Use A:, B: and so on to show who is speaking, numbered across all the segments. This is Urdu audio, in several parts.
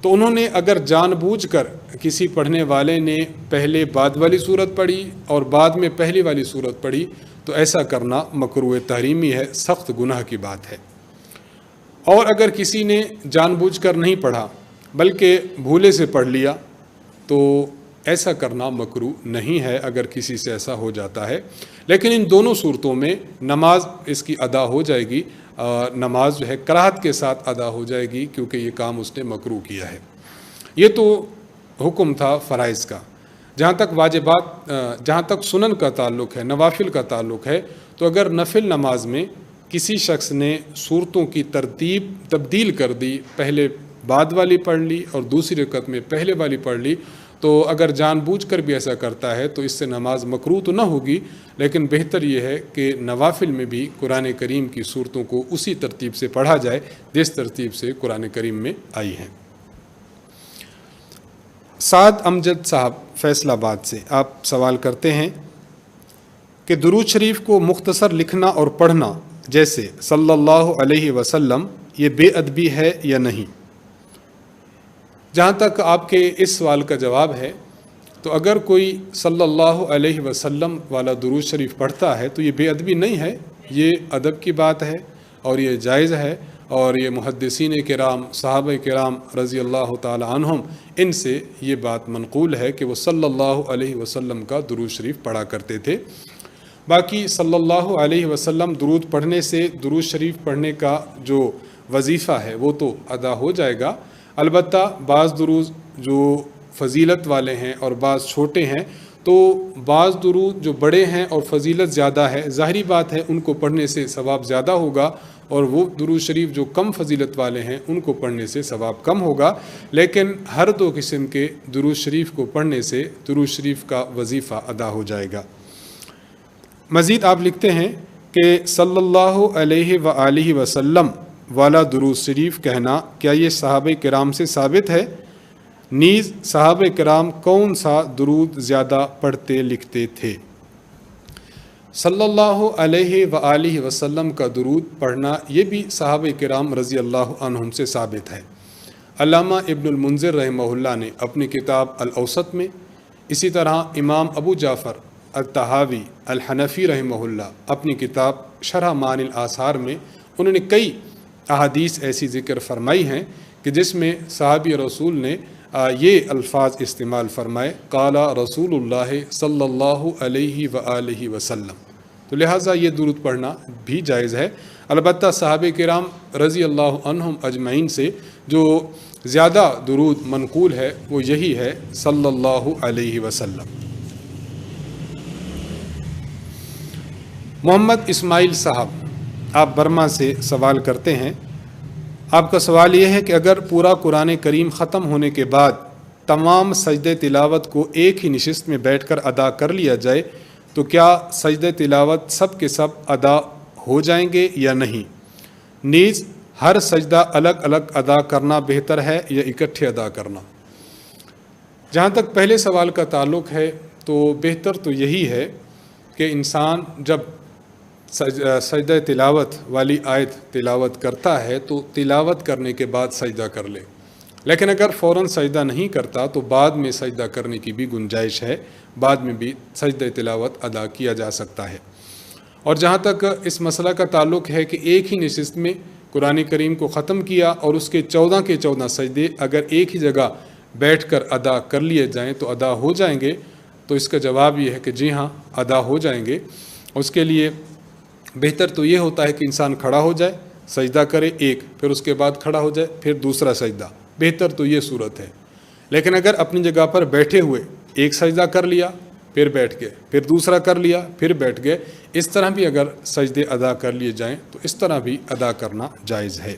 A: تو انہوں نے اگر جان بوجھ کر کسی پڑھنے والے نے پہلے بعد والی صورت پڑھی اور بعد میں پہلی والی صورت پڑھی تو ایسا کرنا مکروہ تحریمی ہے، سخت گناہ کی بات ہے۔ اور اگر کسی نے جان بوجھ کر نہیں پڑھا بلکہ بھولے سے پڑھ لیا تو ایسا کرنا مکروہ نہیں ہے اگر کسی سے ایسا ہو جاتا ہے، لیکن ان دونوں صورتوں میں نماز اس کی ادا ہو جائے گی، نماز جو ہے کراہت کے ساتھ ادا ہو جائے گی کیونکہ یہ کام اس نے مکروہ کیا ہے۔ یہ تو حکم تھا فرائض کا۔ جہاں تک واجبات، جہاں تک سنن کا تعلق ہے، نوافل کا تعلق ہے، تو اگر نفل نماز میں کسی شخص نے صورتوں کی ترتیب تبدیل کر دی، پہلے بعد والی پڑھ لی اور دوسری رکعت میں پہلے والی پڑھ لی، تو اگر جان بوجھ کر بھی ایسا کرتا ہے تو اس سے نماز مکروہ تو نہ ہوگی، لیکن بہتر یہ ہے کہ نوافل میں بھی قرآن کریم کی صورتوں کو اسی ترتیب سے پڑھا جائے جس ترتیب سے قرآن کریم میں آئی ہیں۔ سعد امجد صاحب فیصل آباد سے آپ سوال کرتے ہیں کہ درود شریف کو مختصر لکھنا اور پڑھنا جیسے صلی اللہ علیہ وسلم یہ بے ادبی ہے یا نہیں؟ جہاں تک آپ کے اس سوال کا جواب ہے تو اگر کوئی صلی اللہ علیہ وسلم والا درود شریف پڑھتا ہے تو یہ بے ادبی نہیں ہے، یہ ادب کی بات ہے اور یہ جائز ہے، اور یہ محدثین کرام، صحابہ کرام رضی اللہ تعالی عنہم، ان سے یہ بات منقول ہے کہ وہ صلی اللہ علیہ وسلم کا درود شریف پڑھا کرتے تھے۔ باقی صلی اللہ علیہ وسلم درود پڑھنے سے درود شریف پڑھنے کا جو وظیفہ ہے وہ تو ادا ہو جائے گا، البتہ بعض درود جو فضیلت والے ہیں اور بعض چھوٹے ہیں، تو بعض درود جو بڑے ہیں اور فضیلت زیادہ ہے، ظاہری بات ہے ان کو پڑھنے سے ثواب زیادہ ہوگا، اور وہ درود شریف جو کم فضیلت والے ہیں ان کو پڑھنے سے ثواب کم ہوگا، لیکن ہر دو قسم کے درود شریف کو پڑھنے سے درود شریف کا وظیفہ ادا ہو جائے گا۔ مزید آپ لکھتے ہیں کہ صلی اللہ علیہ وآلہ وسلم والا درود شریف کہنا کیا یہ صحابہ کرام سے ثابت ہے؟ نیز صحابہ کرام کون سا درود زیادہ پڑھتے لکھتے تھے؟ صلی اللہ علیہ وآلہ وسلم کا درود پڑھنا یہ بھی صحابہ کرام رضی اللہ عنہم سے ثابت ہے۔ علامہ ابن المنذر رحمہ اللہ نے اپنی کتاب الاوسط میں، اسی طرح امام ابو جعفر الطحاوی الحنفی رحمہ اللہ اپنی کتاب شرح معانی الآثار میں انہوں نے کئی احادیث ایسی ذکر فرمائی ہیں کہ جس میں صحابی رسول نے یہ الفاظ استعمال فرمائے، قال رسول اللہ صلی اللہ علیہ وآلہ وسلم، تو لہٰذا یہ درود پڑھنا بھی جائز ہے۔ البتہ صحابہ کرام رضی اللہ عنہم اجمعین سے جو زیادہ درود منقول ہے وہ یہی ہے صلی اللہ علیہ وسلم۔ محمد اسماعیل صاحب آپ برما سے سوال کرتے ہیں، آپ کا سوال یہ ہے کہ اگر پورا قرآن کریم ختم ہونے کے بعد تمام سجدہ تلاوت کو ایک ہی نشست میں بیٹھ کر ادا کر لیا جائے تو کیا سجدہ تلاوت سب کے سب ادا ہو جائیں گے یا نہیں؟ نیز ہر سجدہ الگ الگ ادا کرنا بہتر ہے یا اکٹھے ادا کرنا؟ جہاں تک پہلے سوال کا تعلق ہے تو بہتر تو یہی ہے کہ انسان جب سجدہ تلاوت والی آیت تلاوت کرتا ہے تو تلاوت کرنے کے بعد سجدہ کر لے، لیکن اگر فوراً سجدہ نہیں کرتا تو بعد میں سجدہ کرنے کی بھی گنجائش ہے، بعد میں بھی سجدہ تلاوت ادا کیا جا سکتا ہے۔ اور جہاں تک اس مسئلہ کا تعلق ہے کہ ایک ہی نشست میں قرآن کریم کو ختم کیا اور اس کے 14 کے 14 سجدے اگر ایک ہی جگہ بیٹھ کر ادا کر لیے جائیں تو ادا ہو جائیں گے، تو اس کا جواب یہ ہے کہ جی ہاں ادا ہو جائیں گے۔ اس کے لیے بہتر تو یہ ہوتا ہے کہ انسان کھڑا ہو جائے، سجدہ کرے ایک، پھر اس کے بعد کھڑا ہو جائے، پھر دوسرا سجدہ، بہتر تو یہ صورت ہے۔ لیکن اگر اپنی جگہ پر بیٹھے ہوئے ایک سجدہ کر لیا پھر بیٹھ گئے، پھر دوسرا کر لیا پھر بیٹھ گئے، اس طرح بھی اگر سجدے ادا کر لیے جائیں تو اس طرح بھی ادا کرنا جائز ہے۔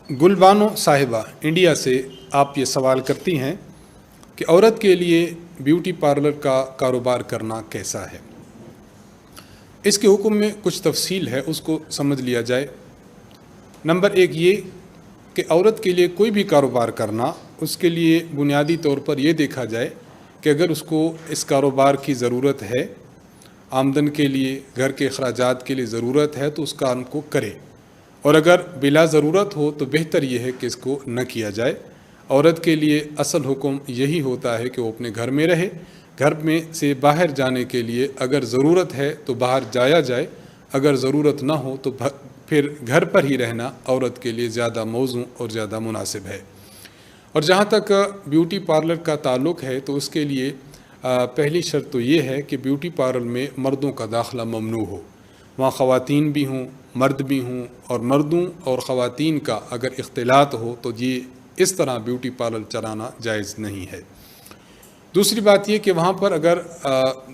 A: گلبانو صاحبہ انڈیا سے آپ یہ سوال کرتی ہیں کہ عورت کے لیے بیوٹی پارلر کا کاروبار کرنا کیسا ہے؟ اس کے حکم میں کچھ تفصیل ہے، اس کو سمجھ لیا جائے۔ نمبر ایک یہ کہ عورت کے لیے کوئی بھی کاروبار کرنا، اس کے لیے بنیادی طور پر یہ دیکھا جائے کہ اگر اس کو اس کاروبار کی ضرورت ہے، آمدن کے لیے، گھر کے اخراجات کے لیے ضرورت ہے تو اس کام کو کرے، اور اگر بلا ضرورت ہو تو بہتر یہ ہے کہ اس کو نہ کیا جائے۔ عورت کے لیے اصل حکم یہی ہوتا ہے کہ وہ اپنے گھر میں رہے، گھر میں سے باہر جانے کے لیے اگر ضرورت ہے تو باہر جایا جائے، اگر ضرورت نہ ہو تو پھر گھر پر ہی رہنا عورت کے لیے زیادہ موزوں اور زیادہ مناسب ہے۔ اور جہاں تک بیوٹی پارلر کا تعلق ہے تو اس کے لیے پہلی شرط تو یہ ہے کہ بیوٹی پارلر میں مردوں کا داخلہ ممنوع ہو، وہاں خواتین بھی ہوں، مرد بھی ہوں، اور مردوں اور خواتین کا اگر اختلاط ہو تو یہ اس طرح بیوٹی پارلر چلانا جائز نہیں ہے۔ دوسری بات یہ کہ وہاں پر اگر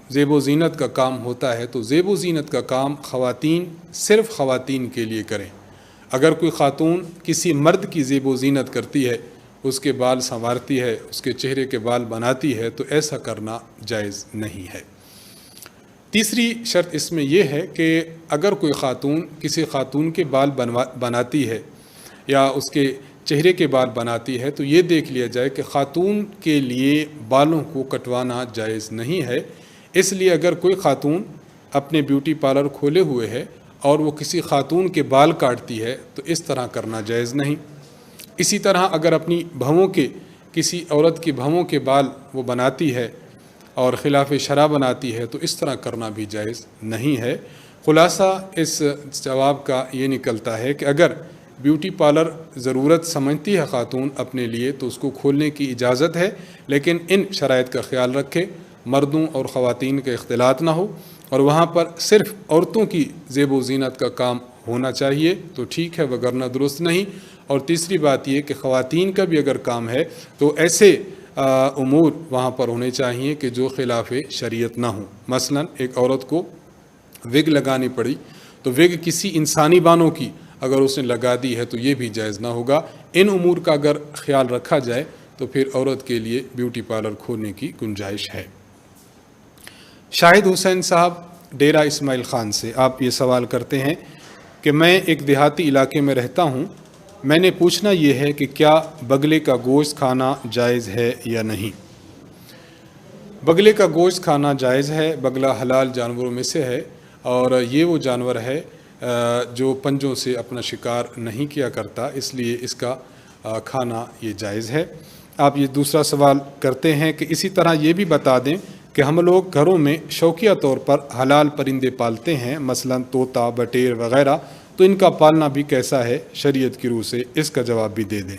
A: زیب و زینت کا کام ہوتا ہے تو زیب و زینت کا کام خواتین صرف خواتین کے لیے کریں۔ اگر کوئی خاتون کسی مرد کی زیب و زینت کرتی ہے، اس کے بال سنوارتی ہے، اس کے چہرے کے بال بناتی ہے، تو ایسا کرنا جائز نہیں ہے۔ تیسری شرط اس میں یہ ہے کہ اگر کوئی خاتون کسی خاتون کے بال بناتی ہے یا اس کے چہرے کے بال بناتی ہے تو یہ دیکھ لیا جائے کہ خاتون کے لیے بالوں کو کٹوانا جائز نہیں ہے۔ اس لیے اگر کوئی خاتون اپنے بیوٹی پارلر کھولے ہوئے ہے اور وہ کسی خاتون کے بال کاٹتی ہے تو اس طرح کرنا جائز نہیں۔ اسی طرح اگر اپنی بھووں کے کسی عورت کی بھووں کے بال وہ بناتی ہے اور خلاف شرع بناتی ہے تو اس طرح کرنا بھی جائز نہیں ہے۔ خلاصہ اس جواب کا یہ نکلتا ہے کہ اگر بیوٹی پارلر ضرورت سمجھتی ہے خاتون اپنے لیے تو اس کو کھولنے کی اجازت ہے، لیکن ان شرائط کا خیال رکھے، مردوں اور خواتین کا اختلاط نہ ہو اور وہاں پر صرف عورتوں کی زیب و زینت کا کام ہونا چاہیے تو ٹھیک ہے، وگرنہ درست نہیں۔ اور تیسری بات یہ کہ خواتین کا بھی اگر کام ہے تو ایسے امور وہاں پر ہونے چاہیے کہ جو خلاف شریعت نہ ہوں۔ مثلا ایک عورت کو وگ لگانی پڑی تو وگ کسی انسانی بانوں کی اگر اس نے لگا دی ہے تو یہ بھی جائز نہ ہوگا۔ ان امور کا اگر خیال رکھا جائے تو پھر عورت کے لیے بیوٹی پارلر کھولنے کی گنجائش ہے۔ شاہد حسین صاحب ڈیرہ اسماعیل خان سے آپ یہ سوال کرتے ہیں کہ میں ایک دیہاتی علاقے میں رہتا ہوں، میں نے پوچھنا یہ ہے کہ کیا بگلے کا گوشت کھانا جائز ہے یا نہیں؟ بگلے کا گوشت کھانا جائز ہے، بگلا حلال جانوروں میں سے ہے اور یہ وہ جانور ہے جو پنجوں سے اپنا شکار نہیں کیا کرتا، اس لیے اس کا کھانا یہ جائز ہے۔ آپ یہ دوسرا سوال کرتے ہیں کہ اسی طرح یہ بھی بتا دیں کہ ہم لوگ گھروں میں شوقیہ طور پر حلال پرندے پالتے ہیں، مثلا طوطا، بٹیر وغیرہ، تو ان کا پالنا بھی کیسا ہے شریعت کی روح سے؟ اس کا جواب بھی دے دیں۔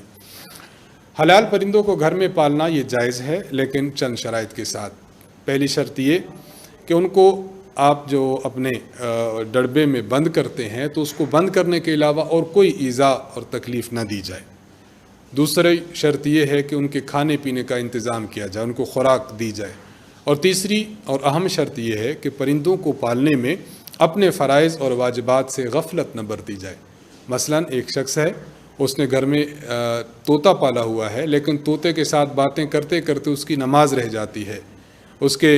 A: حلال پرندوں کو گھر میں پالنا یہ جائز ہے، لیکن چند شرائط کے ساتھ۔ پہلی شرط یہ کہ ان کو آپ جو اپنے ڈڑبے میں بند کرتے ہیں تو اس کو بند کرنے کے علاوہ اور کوئی ایذا اور تکلیف نہ دی جائے۔ دوسری شرط یہ ہے کہ ان کے کھانے پینے کا انتظام کیا جائے، ان کو خوراک دی جائے۔ اور تیسری اور اہم شرط یہ ہے کہ پرندوں کو پالنے میں اپنے فرائض اور واجبات سے غفلت نہ برتی جائے۔ مثلا ایک شخص ہے، اس نے گھر میں طوطا پالا ہوا ہے، لیکن طوطے کے ساتھ باتیں کرتے کرتے اس کی نماز رہ جاتی ہے، اس کے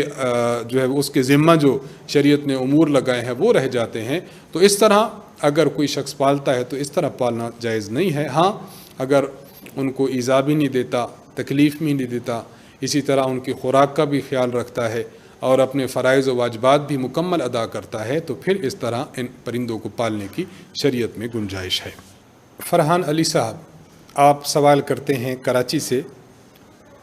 A: اس کے ذمہ جو شریعت نے امور لگائے ہیں وہ رہ جاتے ہیں، تو اس طرح اگر کوئی شخص پالتا ہے تو اس طرح پالنا جائز نہیں ہے۔ ہاں اگر ان کو ایذا بھی نہیں دیتا، تکلیف بھی نہیں دیتا، اسی طرح ان کی خوراک کا بھی خیال رکھتا ہے اور اپنے فرائض و واجبات بھی مکمل ادا کرتا ہے تو پھر اس طرح ان پرندوں کو پالنے کی شریعت میں گنجائش ہے۔ فرحان علی صاحب آپ سوال کرتے ہیں کراچی سے،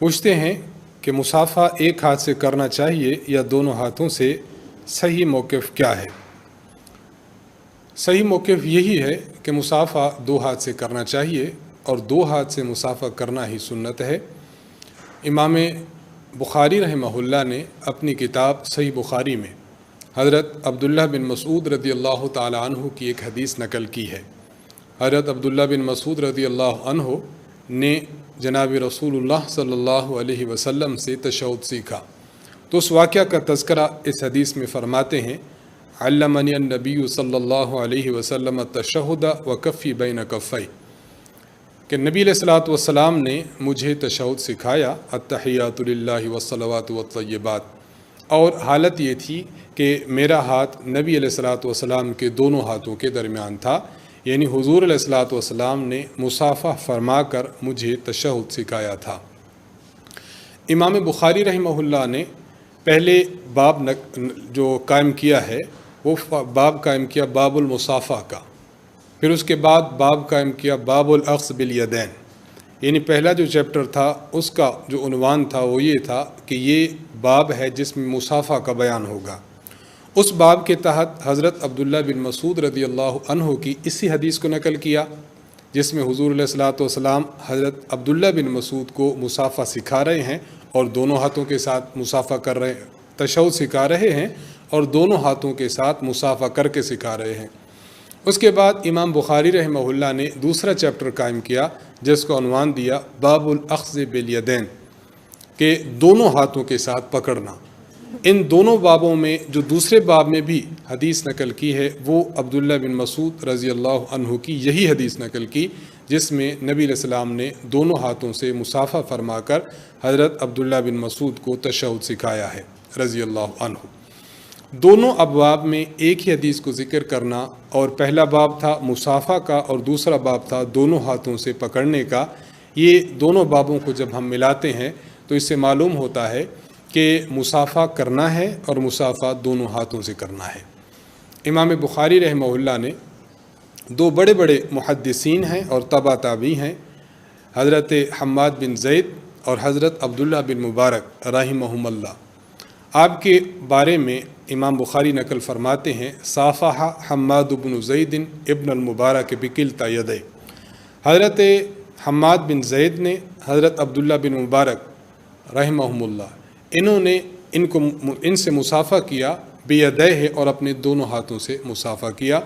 A: پوچھتے ہیں کہ مصافحہ ایک ہاتھ سے کرنا چاہیے یا دونوں ہاتھوں سے، صحیح موقف کیا ہے؟ صحیح موقف یہی ہے کہ مصافحہ دو ہاتھ سے کرنا چاہیے اور دو ہاتھ سے مصافحہ کرنا ہی سنت ہے۔ امام بخاری رحمہ اللہ نے اپنی کتاب صحیح بخاری میں حضرت عبداللہ بن مسعود رضی اللہ تعالی عنہ کی ایک حدیث نقل کی ہے۔ حضرت عبداللہ بن مسعود رضی اللہ عنہ نے جناب رسول اللہ صلی اللہ علیہ وسلم سے تشہد سیکھا، تو اس واقعہ کا تذکرہ اس حدیث میں فرماتے ہیں، علمنی النبی صلی اللہ علیہ وسلم التشہد وکفی بین کفی، کہ نبی علیہ الصلوۃ والسلام نے مجھے تشہد سکھایا، التحیات للہ والصلوات والطیبات، اور حالت یہ تھی کہ میرا ہاتھ نبی علیہ الصلوۃ والسلام کے دونوں ہاتھوں کے درمیان تھا، یعنی حضور علیہ الصلوۃ والسلام نے مصافحہ فرما کر مجھے تشہد سکھایا تھا۔ امام بخاری رحمہ اللہ نے پہلے باب جو قائم کیا ہے وہ باب قائم کیا باب المصافحہ کا، پھر اس کے بعد باب قائم کیا باب الاخذ بالیدین، یعنی پہلا جو چیپٹر تھا اس کا جو عنوان تھا وہ یہ تھا کہ یہ باب ہے جس میں مصافحہ کا بیان ہوگا۔ اس باب کے تحت حضرت عبداللہ بن مسعود رضی اللہ عنہ کی اسی حدیث کو نقل کیا جس میں حضور علیہ الصلوۃ والسلام حضرت عبداللہ بن مسعود کو مصافحہ سکھا رہے ہیں اور دونوں ہاتھوں کے ساتھ مصافحہ کر رہے ہیں، تشہد سکھا رہے ہیں اور دونوں ہاتھوں کے ساتھ مصافحہ کر کے سکھا رہے ہیں۔ اس کے بعد امام بخاری رحمہ اللہ نے دوسرا چیپٹر قائم کیا جس کو عنوان دیا باب الاخذ بالیدین، کہ دونوں ہاتھوں کے ساتھ پکڑنا۔ ان دونوں بابوں میں جو دوسرے باب میں بھی حدیث نقل کی ہے وہ عبداللہ بن مسعود رضی اللہ عنہ کی یہی حدیث نقل کی جس میں نبی علیہ السلام نے دونوں ہاتھوں سے مصافحہ فرما کر حضرت عبداللہ بن مسعود کو تشہد سکھایا ہے رضی اللہ عنہ۔ دونوں ابواب میں ایک ہی حدیث کو ذکر کرنا، اور پہلا باب تھا مصافحہ کا اور دوسرا باب تھا دونوں ہاتھوں سے پکڑنے کا۔ یہ دونوں بابوں کو جب ہم ملاتے ہیں تو اس سے معلوم ہوتا ہے کہ مصافحہ کرنا ہے اور مصافحہ دونوں ہاتھوں سے کرنا ہے۔ امام بخاری رحمہ اللہ نے دو بڑے بڑے محدثین ہیں اور تبع تابعی ہیں، حضرت حماد بن زید اور حضرت عبداللہ بن مبارک رحمہم اللہ۔ آپ کے بارے میں امام بخاری نقل فرماتے ہیں صافح حماد بن زید ابن المبارک بکلتا یدہ، حضرت حماد بن زید نے حضرت عبداللہ بن مبارک رحمہم اللہ انہوں نے ان سے مصافحہ کیا بیدیہ اور اپنے دونوں ہاتھوں سے مصافحہ کیا۔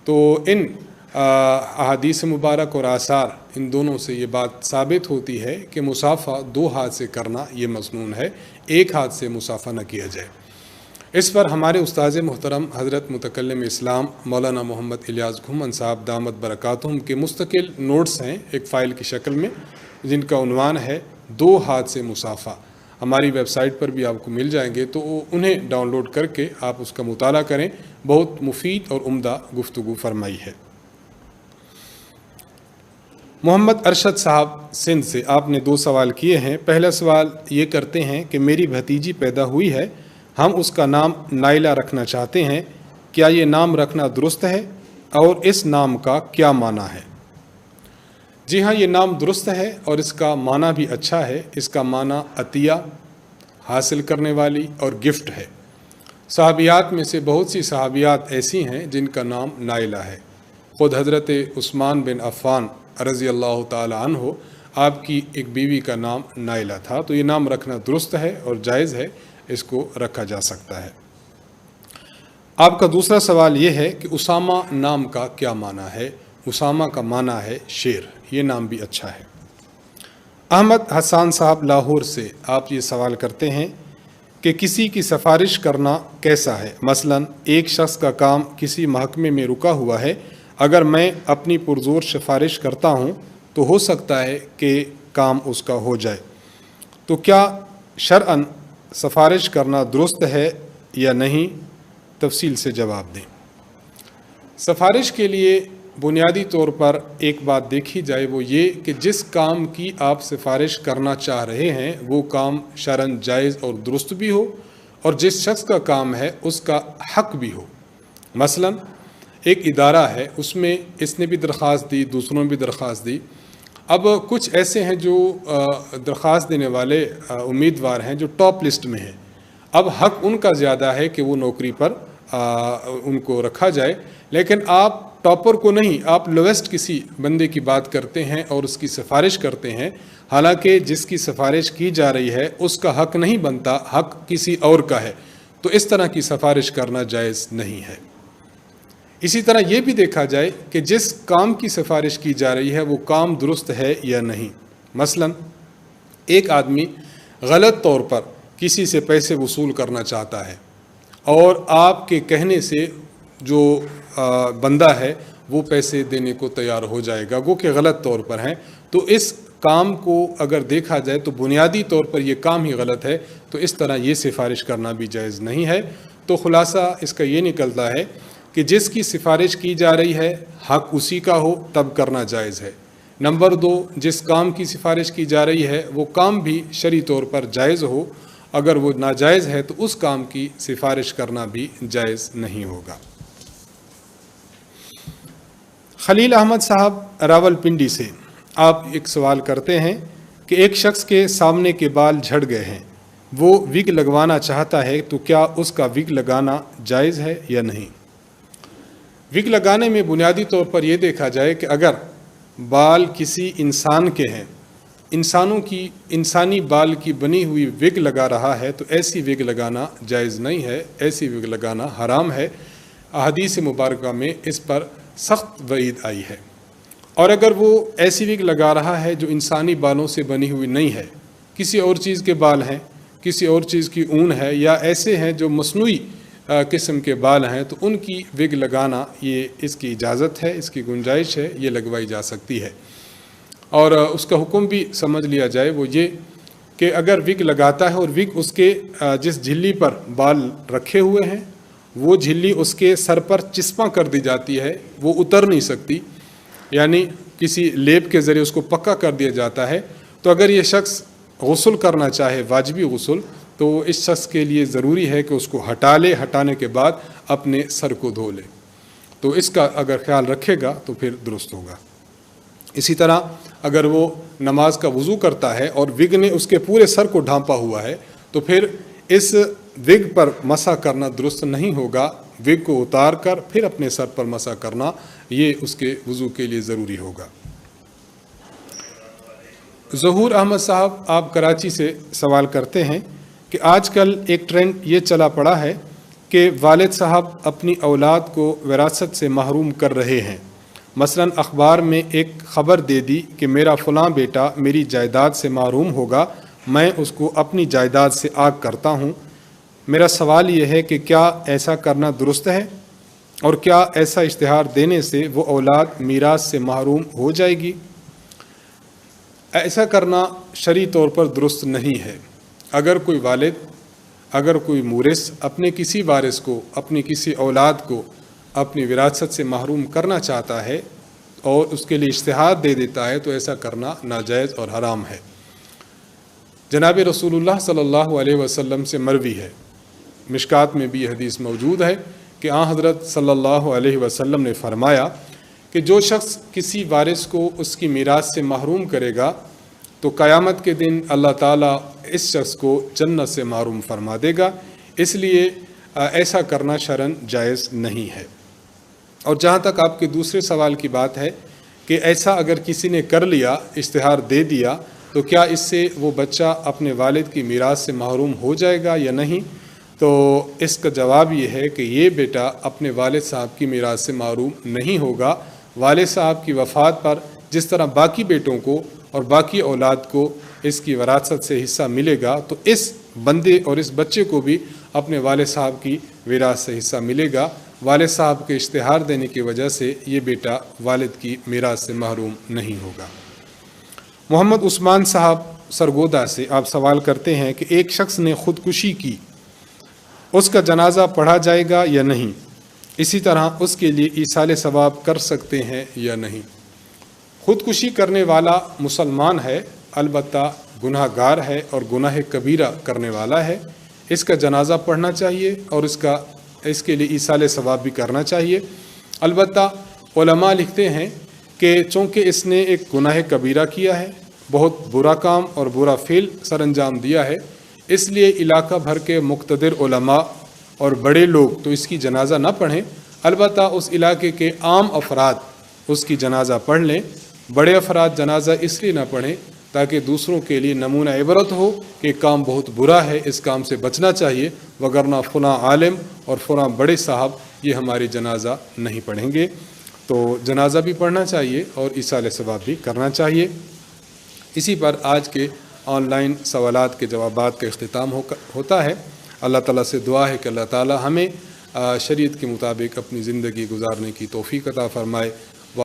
A: تو ان احادیث مبارک اور آثار ان دونوں سے یہ بات ثابت ہوتی ہے کہ مصافحہ دو ہاتھ سے کرنا یہ مسنون ہے، ایک ہاتھ سے مصافحہ نہ کیا جائے۔ اس پر ہمارے استاذ محترم حضرت متکلم اسلام مولانا محمد الیاس گھمن صاحب دامت برکاتہم کے مستقل نوٹس ہیں ایک فائل کی شکل میں جن کا عنوان ہے دو ہاتھ سے مصافحہ، ہماری ویب سائٹ پر بھی آپ کو مل جائیں گے، تو انہیں ڈاؤن لوڈ کر کے آپ اس کا مطالعہ کریں، بہت مفید اور عمدہ گفتگو فرمائی ہے۔ محمد ارشد صاحب سندھ سے آپ نے دو سوال کیے ہیں۔ پہلا سوال یہ کرتے ہیں کہ میری بھتیجی پیدا ہوئی ہے، ہم اس کا نام نائلہ رکھنا چاہتے ہیں، کیا یہ نام رکھنا درست ہے اور اس نام کا کیا معنی ہے؟ جی ہاں، یہ نام درست ہے اور اس کا معنی بھی اچھا ہے۔ اس کا معنی عطیہ، حاصل کرنے والی اور گفٹ ہے۔ صحابیات میں سے بہت سی صحابیات ایسی ہیں جن کا نام نائلہ ہے۔ خود حضرت عثمان بن عفان رضی اللہ تعالی عنہ آپ کی ایک بیوی کا نام نائلہ تھا، تو یہ نام رکھنا درست ہے اور جائز ہے، اس کو رکھا جا سکتا ہے۔ آپ کا دوسرا سوال یہ ہے کہ اسامہ نام کا کیا معنی ہے؟ اسامہ کا معنی ہے شیر، یہ نام بھی اچھا ہے۔ احمد حسان صاحب لاہور سے آپ یہ سوال کرتے ہیں کہ کسی کی سفارش کرنا کیسا ہے؟ مثلا ایک شخص کا کام کسی محکمے میں رکا ہوا ہے، اگر میں اپنی پرزور سفارش کرتا ہوں تو ہو سکتا ہے کہ کام اس کا ہو جائے، تو کیا شرعاً سفارش کرنا درست ہے یا نہیں؟ تفصیل سے جواب دیں۔ سفارش کے لیے بنیادی طور پر ایک بات دیکھی جائے وہ یہ کہ جس کام کی آپ سفارش کرنا چاہ رہے ہیں وہ کام شرعاً جائز اور درست بھی ہو، اور جس شخص کا کام ہے اس کا حق بھی ہو۔ مثلا ایک ادارہ ہے، اس میں اس نے بھی درخواست دی، دوسروں نے بھی درخواست دی، اب کچھ ایسے ہیں جو درخواست دینے والے امیدوار ہیں جو ٹاپ لسٹ میں ہیں، اب حق ان کا زیادہ ہے کہ وہ نوکری پر ان کو رکھا جائے، لیکن آپ ٹاپر کو نہیں، آپ لویسٹ کسی بندے کی بات کرتے ہیں اور اس کی سفارش کرتے ہیں، حالانکہ جس کی سفارش کی جا رہی ہے اس کا حق نہیں بنتا، حق کسی اور کا ہے، تو اس طرح کی سفارش کرنا جائز نہیں ہے۔ اسی طرح یہ بھی دیکھا جائے کہ جس کام کی سفارش کی جا رہی ہے وہ کام درست ہے یا نہیں۔ مثلا ایک آدمی غلط طور پر کسی سے پیسے وصول کرنا چاہتا ہے اور آپ کے کہنے سے جو بندہ ہے وہ پیسے دینے کو تیار ہو جائے گا، گو کہ غلط طور پر ہیں، تو اس کام کو اگر دیکھا جائے تو بنیادی طور پر یہ کام ہی غلط ہے، تو اس طرح یہ سفارش کرنا بھی جائز نہیں ہے۔ تو خلاصہ اس کا یہ نکلتا ہے کہ جس کی سفارش کی جا رہی ہے حق اسی کا ہو تب کرنا جائز ہے۔ نمبر 2، جس کام کی سفارش کی جا رہی ہے وہ کام بھی شرعی طور پر جائز ہو، اگر وہ ناجائز ہے تو اس کام کی سفارش کرنا بھی جائز نہیں ہوگا۔ خلیل احمد صاحب راولپنڈی سے آپ ایک سوال کرتے ہیں کہ ایک شخص کے سامنے کے بال جھڑ گئے ہیں، وہ وگ لگوانا چاہتا ہے، تو کیا اس کا وگ لگانا جائز ہے یا نہیں؟ وگ لگانے میں بنیادی طور پر یہ دیکھا جائے کہ اگر بال کسی انسان کے ہیں، انسانی بال کی بنی ہوئی وگ لگا رہا ہے، تو ایسی وگ لگانا جائز نہیں ہے، ایسی وگ لگانا حرام ہے۔ احادیث مبارکہ میں اس پر سخت وعید آئی ہے۔ اور اگر وہ ایسی وگ لگا رہا ہے جو انسانی بالوں سے بنی ہوئی نہیں ہے، کسی اور چیز کے بال ہیں، کسی اور چیز کی اون ہے، یا ایسے ہیں جو مصنوعی قسم کے بال ہیں، تو ان کی وگ لگانا یہ اس کی اجازت ہے، اس کی گنجائش ہے، یہ لگوائی جا سکتی ہے۔ اور اس کا حکم بھی سمجھ لیا جائے وہ یہ کہ اگر وگ لگاتا ہے اور وگ اس کے جس جھلی پر بال رکھے ہوئے ہیں وہ جھلی اس کے سر پر چسپاں کر دی جاتی ہے، وہ اتر نہیں سکتی، یعنی کسی لیپ کے ذریعے اس کو پکا کر دیا جاتا ہے، تو اگر یہ شخص غسل کرنا چاہے، واجبی غسل، تو اس شخص کے لیے ضروری ہے کہ اس کو ہٹا لے، ہٹانے کے بعد اپنے سر کو دھو لے۔ تو اس کا اگر خیال رکھے گا تو پھر درست ہوگا۔ اسی طرح اگر وہ نماز کا وضو کرتا ہے اور وگ نے اس کے پورے سر کو ڈھانپا ہوا ہے، تو پھر اس وگ پر مسح کرنا درست نہیں ہوگا۔ وگ کو اتار کر پھر اپنے سر پر مسح کرنا یہ اس کے وضو کے لیے ضروری ہوگا۔ ظہور احمد صاحب آپ کراچی سے سوال کرتے ہیں کہ آج کل ایک ٹرینڈ یہ چلا پڑا ہے کہ والد صاحب اپنی اولاد کو وراثت سے محروم کر رہے ہیں۔ مثلاً اخبار میں ایک خبر دے دی کہ میرا فلاں بیٹا میری جائیداد سے محروم ہوگا، میں اس کو اپنی جائیداد سے آگ کرتا ہوں۔ میرا سوال یہ ہے کہ کیا ایسا کرنا درست ہے، اور کیا ایسا اشتہار دینے سے وہ اولاد میراث سے محروم ہو جائے گی؟ ایسا کرنا شرعی طور پر درست نہیں ہے۔ اگر کوئی والد، اگر کوئی مورث اپنے کسی وارث کو، اپنی کسی اولاد کو اپنی وراثت سے محروم کرنا چاہتا ہے اور اس کے لیے اشتہار دے دیتا ہے، تو ایسا کرنا ناجائز اور حرام ہے۔ جناب رسول اللہ صلی اللہ علیہ وسلم سے مروی ہے، مشکات میں بھی یہ حدیث موجود ہے کہ آن حضرت صلی اللہ علیہ وسلم نے فرمایا کہ جو شخص کسی وارث کو اس کی میراث سے محروم کرے گا تو قیامت کے دن اللہ تعالیٰ اس شخص کو جنت سے محروم فرما دے گا۔ اس لیے ایسا کرنا شرعاً جائز نہیں ہے۔ اور جہاں تک آپ کے دوسرے سوال کی بات ہے کہ ایسا اگر کسی نے کر لیا، اشتہار دے دیا، تو کیا اس سے وہ بچہ اپنے والد کی میراث سے محروم ہو جائے گا یا نہیں؟ تو اس کا جواب یہ ہے کہ یہ بیٹا اپنے والد صاحب کی میراث سے محروم نہیں ہوگا۔ والد صاحب کی وفات پر جس طرح باقی بیٹوں کو اور باقی اولاد کو اس کی وراثت سے حصہ ملے گا، تو اس بندے اور اس بچے کو بھی اپنے والد صاحب کی وراثت سے حصہ ملے گا۔ والد صاحب کے اشتہار دینے کی وجہ سے یہ بیٹا والد کی میراث سے محروم نہیں ہوگا۔ محمد عثمان صاحب سرگودا سے آپ سوال کرتے ہیں کہ ایک شخص نے خودکشی کی، اس کا جنازہ پڑھا جائے گا یا نہیں؟ اسی طرح اس کے لیے ایصال ثواب کر سکتے ہیں یا نہیں؟ خودکشی کرنے والا مسلمان ہے، البتہ گناہ گار ہے اور گناہ کبیرہ کرنے والا ہے۔ اس کا جنازہ پڑھنا چاہیے اور اس کے لیے ایصال ثواب بھی کرنا چاہیے۔ البتہ علماء لکھتے ہیں کہ چونکہ اس نے ایک گناہ کبیرہ کیا ہے، بہت برا کام اور برا فعل سر انجام دیا ہے، اس لیے علاقہ بھر کے مقتدر علماء اور بڑے لوگ تو اس کی جنازہ نہ پڑھیں، البتہ اس علاقے کے عام افراد اس کی جنازہ پڑھ لیں۔ بڑے افراد جنازہ اس لیے نہ پڑھیں تاکہ دوسروں کے لیے نمونہ عبرت ہو کہ کام بہت برا ہے، اس کام سے بچنا چاہیے، وگرنہ فلاں عالم اور فلاں بڑے صاحب یہ ہماری جنازہ نہیں پڑھیں گے۔ تو جنازہ بھی پڑھنا چاہیے اور ایصال ثواب بھی کرنا چاہیے۔ اسی پر آج کے آن لائن سوالات کے جوابات کا اختتام ہوتا ہے۔ اللہ تعالیٰ سے دعا ہے کہ اللہ تعالیٰ ہمیں شریعت کے مطابق اپنی زندگی گزارنے کی توفیق عطا فرمائے۔